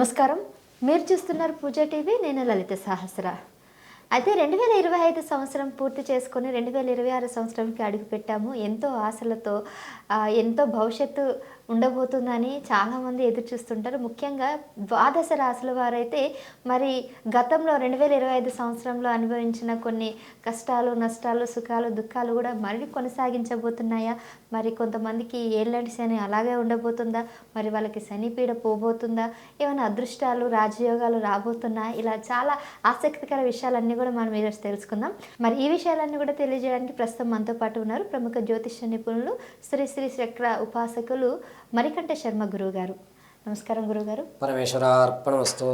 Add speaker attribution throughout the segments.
Speaker 1: నమస్కారం. మీరు చూస్తున్నారు పూజా టీవీ. నేను లలిత సహస్ర. అయితే 2025 సంవత్సరం పూర్తి చేసుకొని 2026 సంవత్సరంకి అడుగుపెట్టాము. ఎంతో ఆశలతో ఎంతో భవిష్యత్తు ఉండబోతుందని చాలామంది ఎదురు చూస్తుంటారు. ముఖ్యంగా ద్వాదశ రాశుల వారైతే మరి గతంలో 2025 సంవత్సరంలో అనుభవించిన కొన్ని కష్టాలు, నష్టాలు, సుఖాలు, దుఃఖాలు కూడా మళ్ళీ కొనసాగించబోతున్నాయా? మరి కొంతమందికి ఏళ్ళటి శని అలాగే ఉండబోతుందా? మరి వాళ్ళకి శనిపీడ పోబోతుందా? ఏమైనా అదృష్టాలు, రాజయోగాలు రాబోతున్నాయా? ఇలా చాలా ఆసక్తికర విషయాలన్నీ కూడా మనం ఈరోజు తెలుసుకుందాం. మరి ఈ విషయాలన్నీ కూడా తెలియజేయడానికి ప్రస్తుతం మనతో పాటు ఉన్నారు ప్రముఖ జ్యోతిష్య నిపుణులు శ్రీ శ్రీ చక్ర ఉపాసకులు మరికంఠ శర్మ గురువు గారు. నమస్కారం గురువుగారు.
Speaker 2: పరమేశ్వరార్పణమస్తు.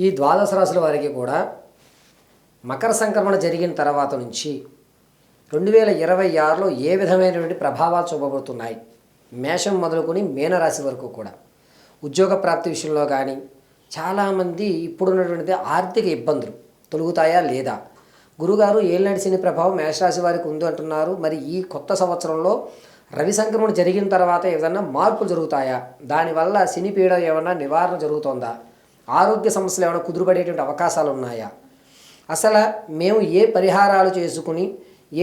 Speaker 2: ఈ ద్వాదశ రాశుల వారికి కూడా మకర సంక్రమణ జరిగిన తర్వాత నుంచి 2026లో ఏ విధమైనటువంటి ప్రభావాలు చూపబడుతున్నాయి, మేషం మొదలుకొని మీనరాశి వరకు కూడా ఉద్యోగ ప్రాప్తి విషయంలో కానీ చాలామంది ఇప్పుడున్నటువంటి ఆర్థిక ఇబ్బందులు తొలుగుతాయా లేదా? గురుగారు ఏళ్ళనాటి శని ప్రభావం మేషరాశి వారికి ఉంది అంటున్నారు. మరి ఈ కొత్త సంవత్సరంలో రవి సంక్రమణ జరిగిన తర్వాత ఏదైనా మార్పులు జరుగుతాయా? దానివల్ల శని పీడ ఏమైనా నివారణ జరుగుతుందా? ఆరోగ్య సమస్యలు ఏమైనా కుదురుపడేటువంటి అవకాశాలు ఉన్నాయా? అసలు మేము ఏ పరిహారాలు చేసుకుని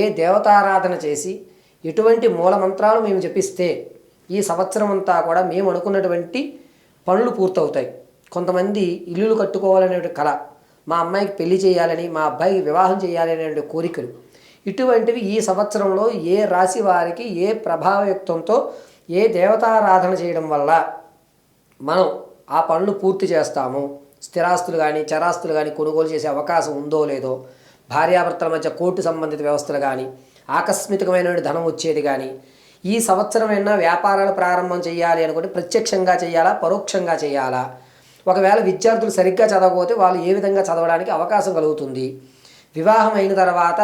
Speaker 2: ఏ దేవతారాధన చేసి ఎటువంటి మూలమంత్రాలు మేము జపిస్తే ఈ సంవత్సరం అంతా కూడా మేము అనుకున్నటువంటి పనులు పూర్తవుతాయి? కొంతమంది ఇల్లులు కట్టుకోవాలనే కళ, మా అమ్మాయికి పెళ్లి చేయాలని, మా అబ్బాయికి వివాహం చేయాలి అనే కోరికలు, ఇటువంటివి ఈ సంవత్సరంలో ఏ రాశి వారికి ఏ ప్రభావయుక్తంతో ఏ దేవతారాధన చేయడం వల్ల మనం ఆ పనులు పూర్తి చేస్తాము, స్థిరాస్తులు కానీ చరాస్తులు కానీ కొనుగోలు చేసే అవకాశం ఉందో లేదో, భార్యాభర్తల మధ్య కోర్టు సంబంధిత వ్యవస్థలు కానీ ఆకస్మికమైన ధనం వచ్చేది కానీ, ఈ సంవత్సరమైనా వ్యాపారాలు ప్రారంభం చేయాలి అనుకుంటే ప్రత్యక్షంగా చేయాలా, పరోక్షంగా చేయాలా, ఒకవేళ విద్యార్థులు సరిగ్గా చదవకపోతే వాళ్ళు ఏ విధంగా చదవడానికి అవకాశం కలుగుతుంది, వివాహం అయిన తర్వాత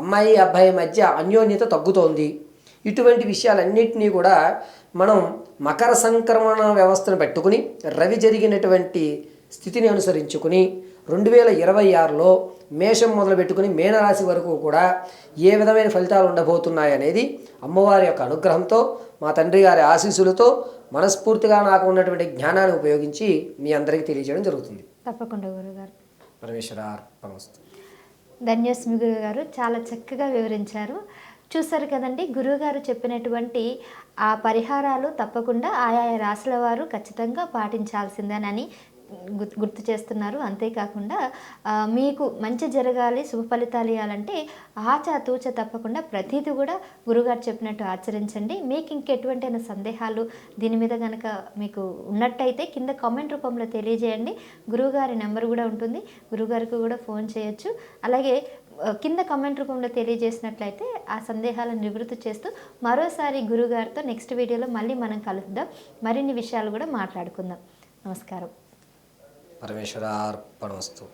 Speaker 2: అమ్మాయి అబ్బాయి మధ్య అన్యోన్యత తగ్గుతోంది, ఇటువంటి విషయాలన్నింటినీ కూడా మనం మకర సంక్రమణ వ్యవస్థను పెట్టుకుని రవి జరిగినటువంటి స్థితిని అనుసరించుకుని 2026లో మేషం మొదలు పెట్టుకుని మీనరాశి వరకు కూడా ఏ విధమైన ఫలితాలు ఉండబోతున్నాయనేది అమ్మవారి యొక్క అనుగ్రహంతో, మా తండ్రి గారి ఆశీస్సులతో మనస్ఫూర్తిగా నాకు ఉన్నటువంటి జ్ఞానాన్ని ఉపయోగించి మీ అందరికీ తెలియజేయడం జరుగుతుంది.
Speaker 1: తప్పకుండా గురుగారు.
Speaker 2: పరమేశ్వరార్పణమస్తు.
Speaker 1: ధన్యస్మి గురుగారు, చాలా చక్కగా వివరించారు. చూసారు కదండి, గురువుగారు చెప్పినటువంటి ఆ పరిహారాలు తప్పకుండా ఆయా రాశుల వారు ఖచ్చితంగా పాటించాల్సిందేనని గుర్తు చేస్తున్నారు. అంతేకాకుండా మీకు మంచి జరగాలి, శుభ ఫలితాలు ఇవ్వాలంటే ఆచాతూచ తప్పకుండా ప్రతిదీ కూడా గురుగారు చెప్పినట్టు ఆచరించండి. మీకు ఇంకెటువంటి సందేహాలు దీని మీద కనుక మీకు ఉన్నట్టయితే కింద కామెంట్ రూపంలో తెలియజేయండి. గురువుగారి నెంబర్ కూడా ఉంటుంది, గురువుగారికి కూడా ఫోన్ చేయొచ్చు. అలాగే కింద కామెంట్ రూపంలో తెలియజేసినట్లయితే ఆ సందేహాలను నివృత్తి చేస్తూ మరోసారి గురుగారితో నెక్స్ట్ వీడియోలో మళ్ళీ మనం కలుద్దాం. మరిన్ని విషయాలు కూడా మాట్లాడుకుందాం. నమస్కారం.
Speaker 2: పరమేశ్వరార్పణమస్తు.